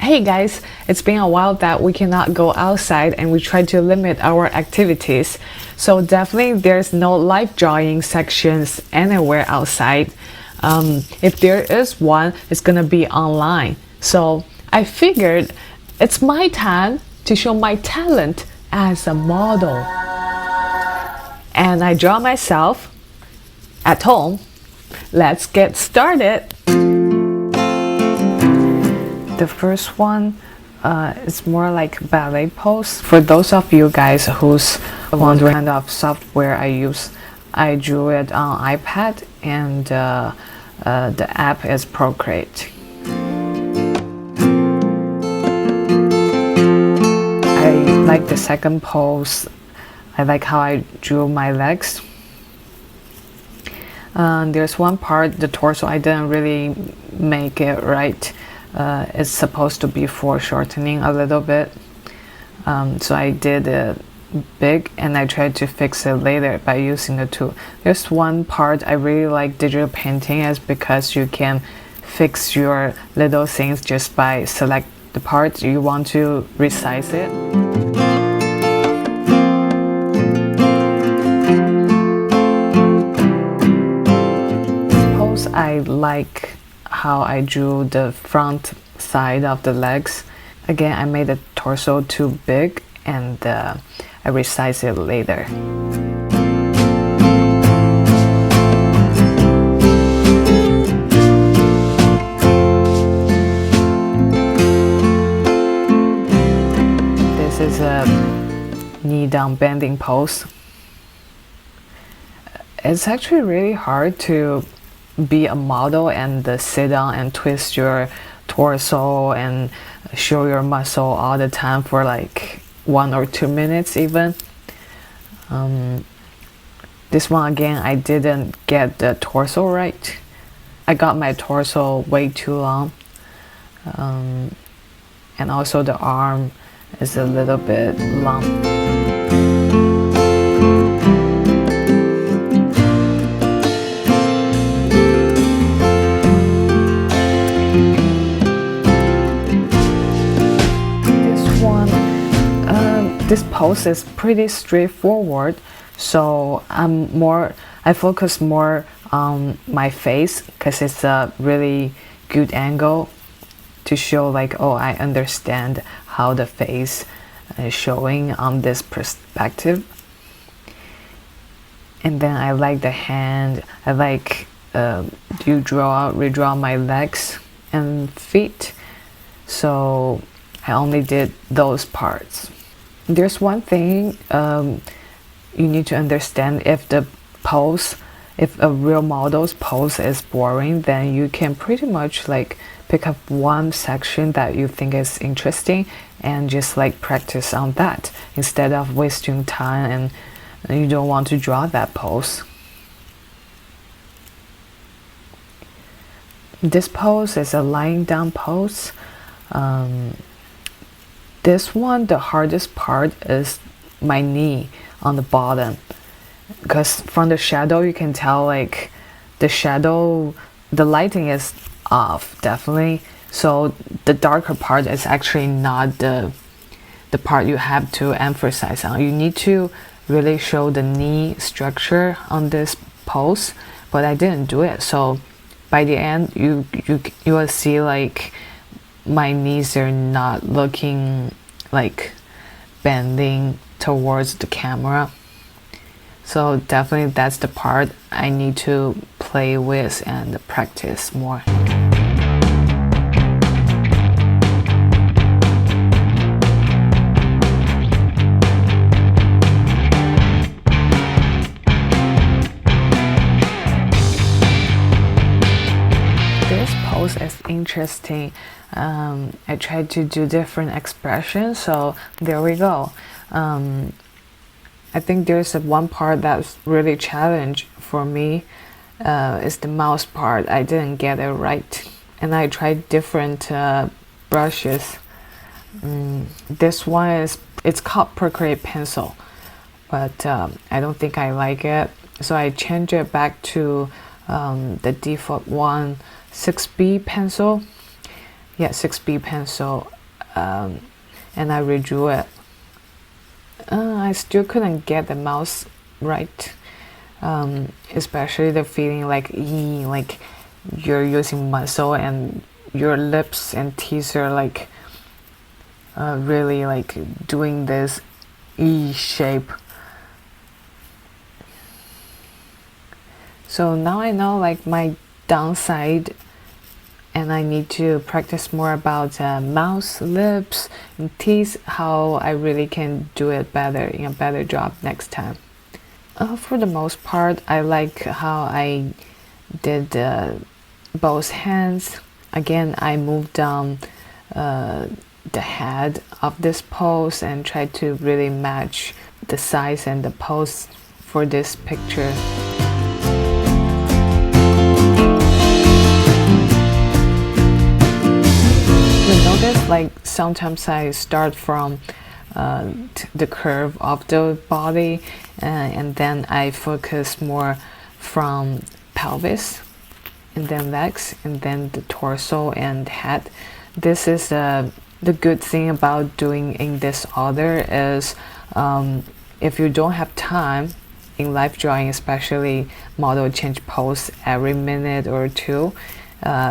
Hey guys, it's been a while that we cannot go outside and we try to limit our activities. So definitely there's no live drawing sections anywhere outside. If there is one, it's gonna be online. So I figured it's my time to show my talent as a model. And I draw myself at home. Let's get started. The first one is more like ballet pose. For those of you guys who's wondering what kind of software I use, I drew it on iPad and the app is Procreate. I like the second pose. I like how I drew my legs. There's one part, the torso, I didn't really make it right. It's supposed to be foreshortening a little bit. So I did it big and I tried to fix it later by using the tool. There's one part I really like digital painting is because you can fix your little things just by select the part you want to resize it. Suppose I like how I drew the front side of the legs. Again, I made the torso too big and I resized it later. This is a knee down bending pose. It's actually really hard to be a model and sit down and twist your torso and show your muscle all the time for like 1 or 2 minutes even. This one again, I didn't get the torso right. I got my torso way too long, and also the arm is a little bit long. This pose is pretty straightforward, so I focus more on my face because it's a really good angle to show like, oh, I understand how the face is showing on this perspective. And then I like the hand. I like redraw my legs and feet. So I only did those parts. There's one thing you need to understand. If a real model's pose is boring, then you can pretty much like pick up one section that you think is interesting and just like practice on that instead of wasting time and you don't want to draw that pose. This pose is a lying down pose. This one, the hardest part is my knee on the bottom, because from the shadow you can tell like the lighting is off definitely. So the darker part is actually not the part you have to emphasize on. You need to really show the knee structure on this pose, but I didn't do it. So by the end you will see like my knees are not looking like bending towards the camera. So definitely that's the part I need to play with and practice more. Is interesting. I tried to do different expressions, so there we go. I think there's one part that's really challenge for me is the mouse part. I didn't get it right and I tried different brushes. This one it's called Procreate Pencil, but I don't think I like it, so I changed it back to the default one, 6B pencil. yeah, 6B pencil, and I redrew it. I still couldn't get the mouse right, especially the feeling like like you're using muscle and your lips and teeth are like really like doing this E shape. So now I know like my downside, and I need to practice more about mouth, lips, and teeth, how I really can do it better, in a better job next time. For the most part, I like how I did both hands. Again, I moved down the head of this pose and tried to really match the size and the pose for this picture. You notice like sometimes I start from the curve of the body and then I focus more from pelvis and then legs and then the torso and head. This is the good thing about doing in this order is if you don't have time in life drawing, especially model change pose every minute or two,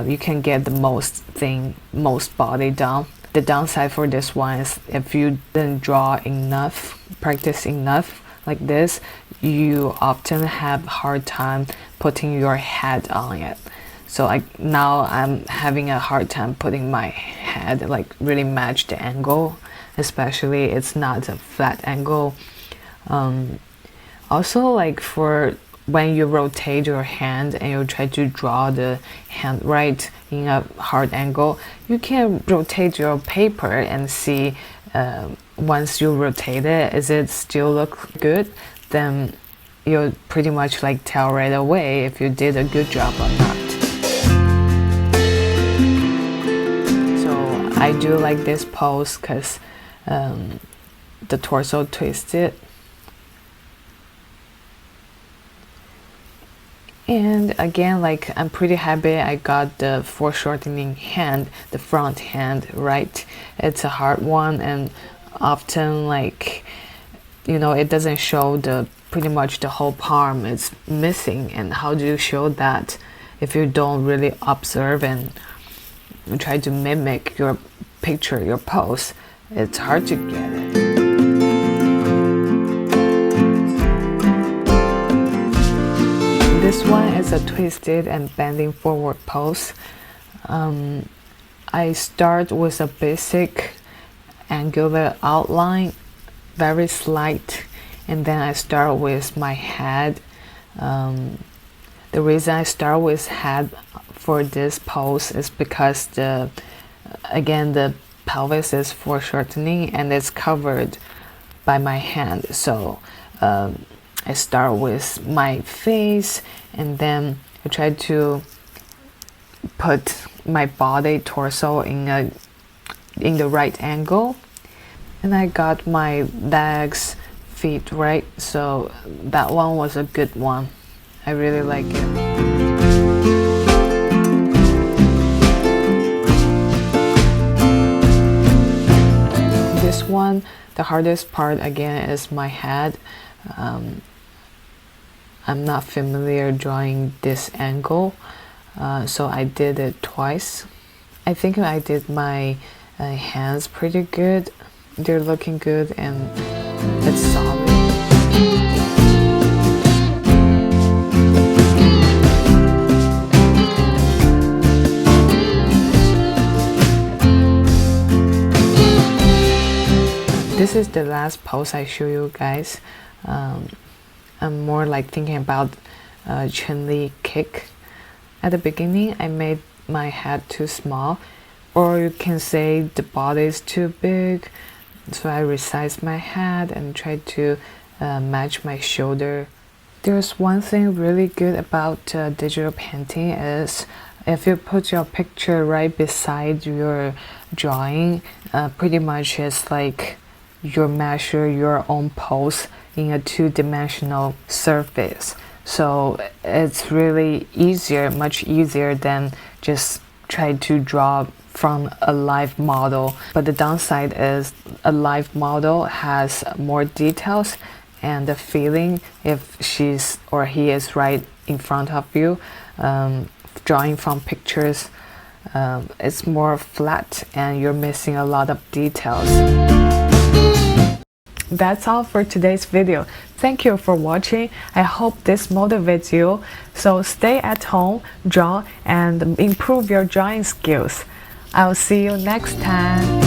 you can get the most body done. The downside for this one is if you didn't draw enough, practice enough like this, you often have a hard time putting your head on it. So like now I'm having a hard time putting my head like really match the angle, especially it's not a flat angle. Also like for when you rotate your hand and you try to draw the hand right in a hard angle, you can rotate your paper and see once you rotate it, is it still look good? Then you'll pretty much like tell right away if you did a good job or not. So I do like this pose because the torso twisted. And again, like I'm pretty happy I got the foreshortening hand, the front hand right. It's a hard one and often like, you know, it doesn't show the pretty much the whole palm, it's missing. And how do you show that if you don't really observe and try to mimic your picture, your pose? It's hard to get it. This one is a twisted and bending forward pose. I start with a basic angular outline, very slight, and then I start with my head. The reason I start with head for this pose is because the pelvis is foreshortening and it's covered by my hand. So I start with my face and then I try to put my body torso in the right angle, and I got my legs, feet right, so that one was a good one. I really like it. This one, the hardest part again is my head. I'm not familiar drawing this angle, so I did it twice. I think I did my hands pretty good. They're looking good and it's solid. This is the last pose I show you guys. I'm more like thinking about Chun-Li kick. At the beginning, I made my head too small, or you can say the body is too big. So I resized my head and tried to match my shoulder. There's one thing really good about digital painting is if you put your picture right beside your drawing, pretty much it's like you measure your own pose in a two-dimensional surface. So it's really easier, much easier than just try to draw from a live model, but the downside is a live model has more details and the feeling if she's or he is right in front of you. Drawing from pictures, it's more flat and you're missing a lot of details. That's all for today's video. Thank you for watching. I hope this motivates you. So stay at home, draw, and improve your drawing skills. I'll see you next time.